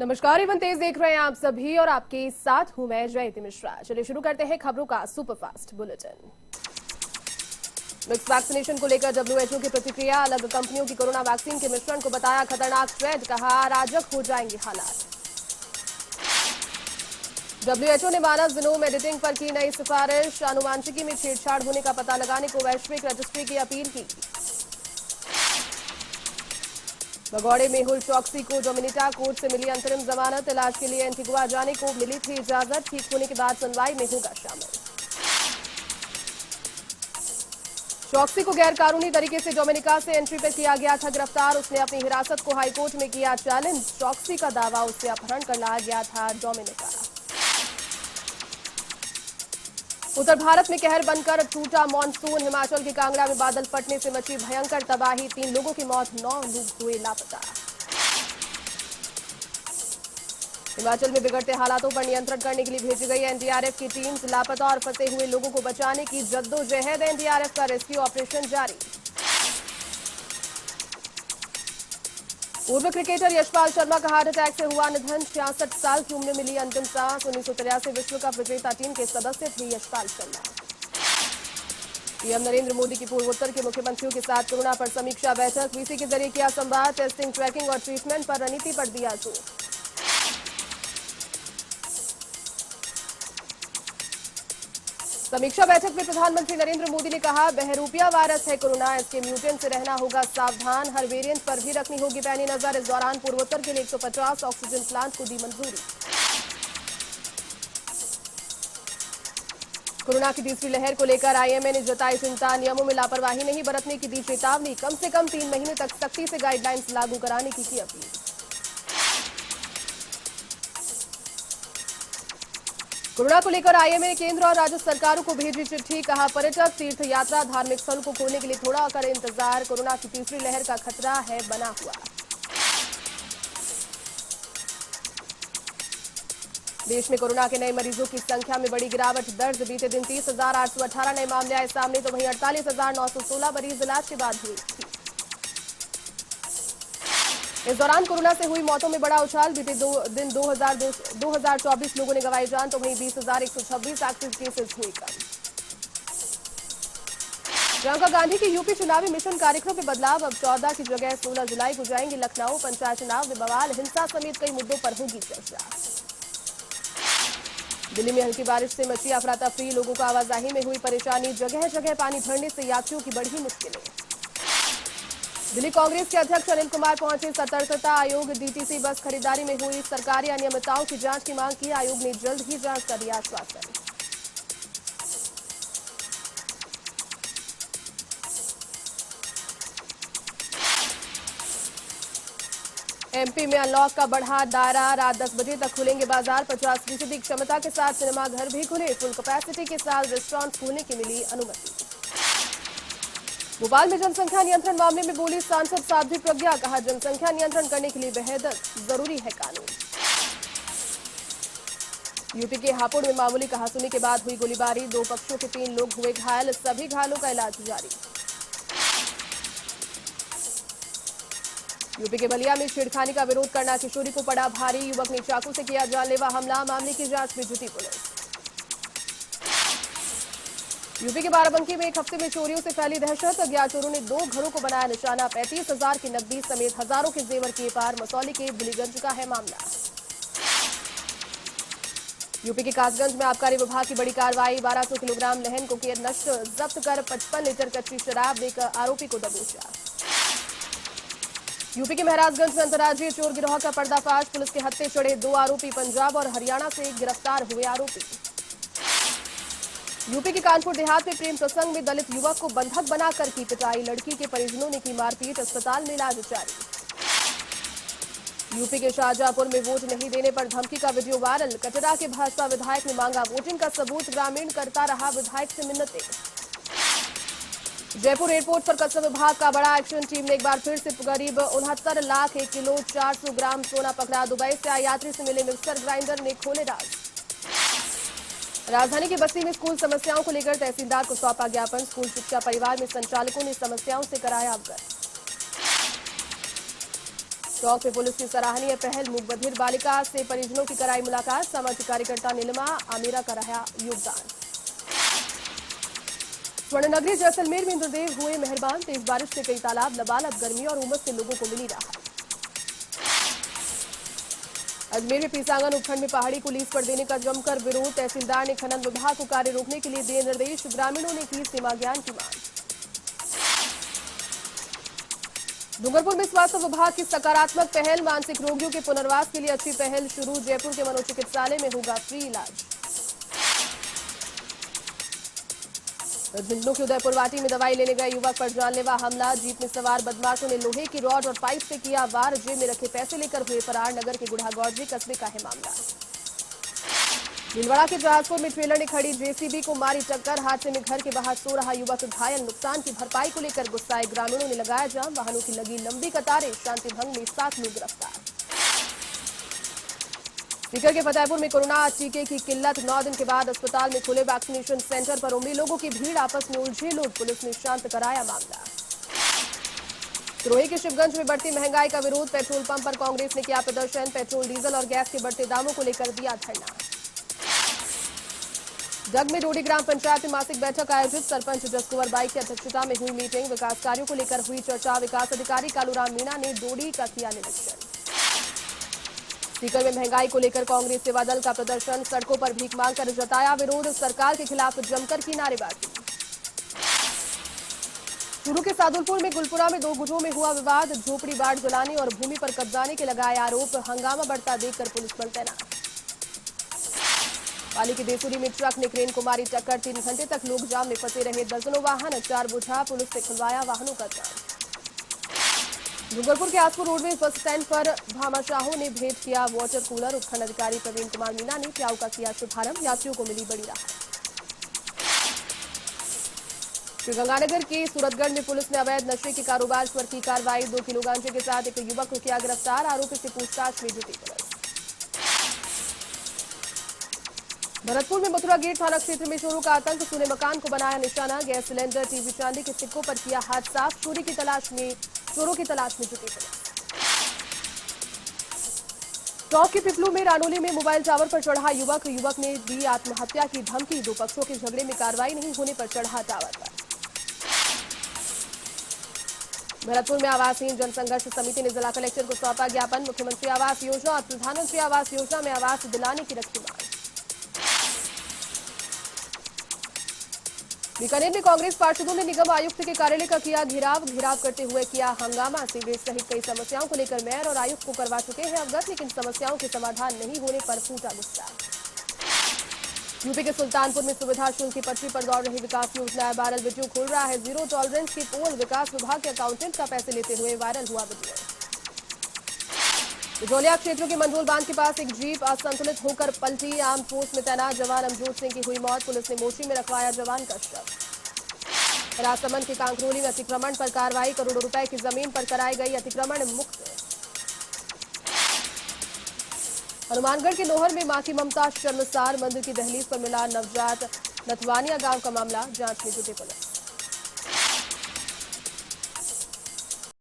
नमस्कार, इवन तेज देख रहे हैं आप सभी और आपके साथ हूं मैं जयति मिश्रा। चलिए शुरू करते हैं खबरों का सुपरफास्ट बुलेटिन। मिक्स वैक्सीनेशन को लेकर डब्ल्यूएचओ की प्रतिक्रिया। अलग कंपनियों की कोरोना वैक्सीन के मिश्रण को बताया खतरनाक ट्रेंड, कहा अराजक हो जाएंगे हालात। डब्ल्यूएचओ ने मानव जिनोम एडिटिंग पर की नई सिफारिश। आनुवांशिकी में छेड़छाड़ होने का पता लगाने को वैश्विक रजिस्ट्री की अपील की। भगौड़े मेहुल चौकसी को डोमिनिटा कोर्ट से मिली अंतरिम जमानत। इलाज के लिए एंटीगुआ जाने को मिली थी इजाजत। ठीक होने के बाद सुनवाई में होगा शामिल। चौकसी को गैर कानूनी तरीके से डोमिनिका से एंट्री पर किया गया था गिरफ्तार। उसने अपनी हिरासत को हाईकोर्ट में किया चैलेंज। चौकसी का दावा उससे अपहरण कर लाया गया था डोमिनिका। उत्तर भारत में कहर बनकर टूटा मानसून। हिमाचल के कांगड़ा में बादल फटने से मची भयंकर तबाही। 3 लोगों की मौत, 9 लोग हुए लापता। हिमाचल में बिगड़ते हालातों पर नियंत्रण करने के लिए भेजी गई एनडीआरएफ की टीम। लापता और फंसे हुए लोगों को बचाने की जद्दोजहद। एनडीआरएफ का रेस्क्यू ऑपरेशन जारी। पूर्व क्रिकेटर यशपाल शर्मा का हार्ट अटैक से हुआ निधन। 66 साल की उम्र में मिली अंतिम सांस। 1983 विश्व कप विजेता टीम के सदस्य थे यशपाल शर्मा। पीएम नरेंद्र मोदी की पूर्वोत्तर के मुख्यमंत्रियों के साथ कोरोना पर समीक्षा बैठक। वीसी के जरिए किया संवाद। टेस्टिंग, ट्रैकिंग और ट्रीटमेंट पर रणनीति पर दिया जोर। समीक्षा बैठक में प्रधानमंत्री नरेंद्र मोदी ने कहा, बहरूपिया वायरस है कोरोना, इसके म्यूटेंट से रहना होगा सावधान। हर वेरिएंट पर भी रखनी होगी पैनी नजर। इस दौरान पूर्वोत्तर के लिए 150 ऑक्सीजन प्लांट को दी मंजूरी। कोरोना की तीसरी लहर को लेकर आईएमए ने जताई चिंता। नियमों में लापरवाही नहीं बरतने की दी चेतावनी। कम से कम 3 महीने तक सख्ती से गाइडलाइंस लागू कराने की अपील। कोरोना को लेकर आईएमए ने केंद्र और राज्य सरकारों को भेजी चिट्ठी। कहा, पर्यटक, तीर्थ यात्रा, धार्मिक स्थलों को खोलने के लिए थोड़ा करें इंतजार। कोरोना की तीसरी लहर का खतरा है बना हुआ। देश में कोरोना के नए मरीजों की संख्या में बड़ी गिरावट दर्ज। बीते दिन 30,818 नए मामले आए सामने, तो वहीं 48,916 मरीज इलाज के बाद हुए ठीक। इस दौरान कोरोना से हुई मौतों में बड़ा उछाल। बीते दिन 2024 लोगों ने गंवाई जान, तो वहीं 20,126 एक्टिव केसेस हुए कम। प्रियंका गांधी की यूपी चुनावी मिशन कार्यक्रम में बदलाव। अब 14 की जगह 16 जुलाई को जाएंगे लखनऊ। पंचायत चुनाव में बवाल, हिंसा समेत कई मुद्दों पर होगी चर्चा। दिल्ली में हल्की बारिश से मची अफरा तफरी। लोगों को आवाजाही में हुई परेशानी। जगह जगह पानी भरने से यात्रियों की बढ़ी मुश्किलें। दिल्ली कांग्रेस के अध्यक्ष अनिल कुमार पहुंचे सतर्कता आयोग। डीटीसी बस खरीदारी में हुई सरकारी अनियमितताओं की जांच की मांग की। आयोग ने जल्द ही जांच का दिया आश्वासन। एमपी में अनलॉक का बढ़ा दायरा। रात 10 बजे तक खुलेंगे बाजार। 50% क्षमता के साथ सिनेमाघर भी खुले। फुल कैपेसिटी के साथ रेस्टोरेंट खोलने की मिली अनुमति। भोपाल में जनसंख्या नियंत्रण मामले में बोली सांसद साध्वी प्रज्ञा। कहा, जनसंख्या नियंत्रण करने के लिए बेहद जरूरी है कानून। यूपी के हापुड़ में मामूली कहासुनी के बाद हुई गोलीबारी। 2 पक्षों के 3 लोग हुए घायल। सभी घायलों का इलाज जारी। यूपी के बलिया में छेड़खानी का विरोध करना किशोरी को पड़ा भारी। युवक ने चाकू से किया जानलेवा हमला। मामले की जांच में जुटी पुलिस। यूपी के बाराबंकी में एक हफ्ते में चोरियों से फैली दहशत। अज्ञात चोरों ने 2 घरों को बनाया निशाना। 35,000 की नकदी समेत हजारों के जेवर किए पार। मसौली के बुलीगंज का है मामला। यूपी के कासगंज में आबकारी विभाग की बड़ी कार्रवाई। 1200 किलोग्राम लहन को किया नष्ट। जब्त कर 55 लीटर कच्ची शराब देकर आरोपी को दबोचा। यूपी के महाराजगंज में अंतर्राज्यीय चोर गिरोह का पर्दाफाश। पुलिस के हत्थे चढ़े 2 आरोपी। पंजाब और हरियाणा से गिरफ्तार हुए आरोपी। यूपी के कानपुर देहात में प्रेम प्रसंग में दलित युवक को बंधक बनाकर की पिटाई। लड़की के परिजनों ने की मारपीट। अस्पताल में इलाज जारी। यूपी के शाहजहांपुर में वोट नहीं देने पर धमकी का वीडियो वायरल। कटरा के भाजपा विधायक ने मांगा वोटिंग का सबूत। ग्रामीण करता रहा विधायक से मिन्नतें। जयपुर एयरपोर्ट पर कस्टम विभाग का बड़ा एक्शन। टीम ने एक बार फिर से करीब 69 लाख 1 किलो 400 ग्राम सोना पकड़ा। दुबई से आए यात्री से मिले मिक्सर ग्राइंडर ने खोले राज। राजधानी के बस्ती में स्कूल समस्याओं को लेकर तहसीलदार को सौंपा ज्ञापन। स्कूल शिक्षा परिवार में संचालकों ने समस्याओं से कराया अवगत। टॉक में पुलिस की सराहनीय पहल, मूक बधिर बालिका से परिजनों की कराई मुलाकात, सामाजिक कार्यकर्ता नीलिमा आमिरा का रहा योगदान। स्वर्ण नगरी जैसलमेर में इंद्रदेव हुए मेहरबान, तेज बारिश से कई तालाब लबालब, गर्मी और उमस से लोगों को मिली राहत। अजमेर में पीसांगन उपखंड में पहाड़ी को लीज पर देने का जमकर विरोध, तहसीलदार ने खनन विभाग को कार्य रोकने के लिए दिए निर्देश, ग्रामीणों ने की सीमा ज्ञान की मांग। डूंगरपुर में स्वास्थ्य विभाग की सकारात्मक पहल, मानसिक रोगियों के पुनर्वास के लिए अच्छी पहल शुरू, जयपुर के मनोचिकित्सालय में होगा फ्री इलाज। झुंझुनू के उदयपुर वाटी में दवाई लेने गए युवक पर जानलेवा हमला, जीप में सवार बदमाशों ने लोहे की रॉड और पाइप से किया वार, जेब में रखे पैसे लेकर हुए फरार, नगर के गुढ़ागौजी कस्बे का है मामला। भीलवाड़ा के जहाजपुर में ट्रेलर ने खड़ी जेसीबी को मारी टक्कर, हादसे में घर के बाहर सो रहा युवक घायल, नुकसान की भरपाई को लेकर गुस्साए ग्रामीणों ने लगाया जाम, वाहनों की लगी लंबी कतारें, शांति भंग में 7 लोग गिरफ्तार। सीकर के फतेहपुर में कोरोना टीके की किल्लत, 9 दिन के बाद अस्पताल में खुले वैक्सीनेशन सेंटर पर उमड़ी लोगों की भीड़, आपस में उलझे लोग, पुलिस ने शांत कराया मामला। सिरोही के शिवगंज में बढ़ती महंगाई का विरोध, पेट्रोल पंप पर कांग्रेस ने किया प्रदर्शन, पेट्रोल डीजल और गैस के बढ़ते दामों को लेकर दिया धरना। जग में डोडी ग्राम पंचायत में मासिक बैठक आयोजित, सरपंच जसकुंवर बाई की अध्यक्षता में हुई मीटिंग, विकास कार्यों को लेकर हुई चर्चा, विकास अधिकारी कालूराम मीणा ने डोडी का किया निरीक्षण। सीकर में महंगाई को लेकर कांग्रेस सेवा दल का प्रदर्शन, सड़कों पर भीख मांगकर जताया विरोध, सरकार के खिलाफ जमकर की नारेबाजी। चूरू के सादुलपुर में गुलपुरा में 2 गुटों में हुआ विवाद, झोपड़ी बाढ़ जलाने और भूमि पर कब्जाने के लगाए आरोप, हंगामा बढ़ता देखकर पुलिस बल तैनात। पाली की देसुरी में ट्रक ने क्रेन को मारी टक्कर, 3 घंटे तक लोग जाम में फंसे रहे, दर्जनों वाहन 4 बुझा, पुलिस ने खुलवाया वाहनों का जाम। डूंगरपुर के आसपुर रोडवेज बस स्टैंड पर भामाशाहों ने भेंट किया वाटर कूलर, उपखंड अधिकारी प्रवीण कुमार मीणा ने प्याऊ का किया शुभारंभ, यात्रियों को मिली बड़ी राहत। श्रीगंगानगर के सूरतगढ़ में पुलिस ने अवैध नशे के कारोबार पर की कार्रवाई, 2 किलो गांजे के साथ एक युवक को किया गिरफ्तार, आरोपी से पूछताछ में जुटी पुलिस। भरतपुर में मथुरा गेट थाना क्षेत्र में चोरों का आतंक, सूने मकान को बनाया निशाना, गैस सिलेंडर, टीवी, चांदी के सिक्कों पर किया हाथ साफ, चोरों की तलाश में जुटी पुलिस। टॉक के पिपलू में रानोली में मोबाइल टावर पर चढ़ा युवक ने दी आत्महत्या की धमकी, 2 पक्षों के झगड़े में कार्रवाई नहीं होने पर चढ़ा टावर पर। भरतपुर में आवासहीन जनसंघर्ष समिति ने जिला कलेक्टर को सौंपा ज्ञापन, मुख्यमंत्री आवास योजना और प्रधानमंत्री आवास योजना में आवास दिलाने की रखी मांग। बीकानेर में कांग्रेस पार्षदों ने निगम आयुक्त के कार्यालय का किया घेराव करते हुए किया हंगामा, सीवरेज सहित कई समस्याओं को लेकर मेयर और आयुक्त को करवा चुके हैं अवगत, लेकिन समस्याओं के समाधान नहीं होने पर फूटा गुस्सा। यूपी के सुल्तानपुर में सुविधा शुल्क की पटरी पर दौड़ रही विकास योजना, वायरल वीडियो खोल रहा है जीरो टॉलरेंस की पोल, विकास विभाग के अकाउंटेंट का पैसे लेते हुए वायरल हुआ वीडियो। बिजौलिया क्षेत्र के मंडोल बांध के पास एक जीप असंतुलित होकर पलटी, आर्म फोर्स में तैनात जवान अमजोत सिंह की हुई मौत, पुलिस ने मोर्ची में रखवाया जवान का शव। राजसमंद के कांकरोली में अतिक्रमण पर कार्रवाई, करोड़ों रुपए की जमीन पर कराई गई अतिक्रमण मुक्त। हनुमानगढ़ के नोहर में मां की ममता शर्मसार, मंदिर की दहलीज पर मिला नवजात, नथवानिया गांव का मामला, जांच में जुटी पुलिस।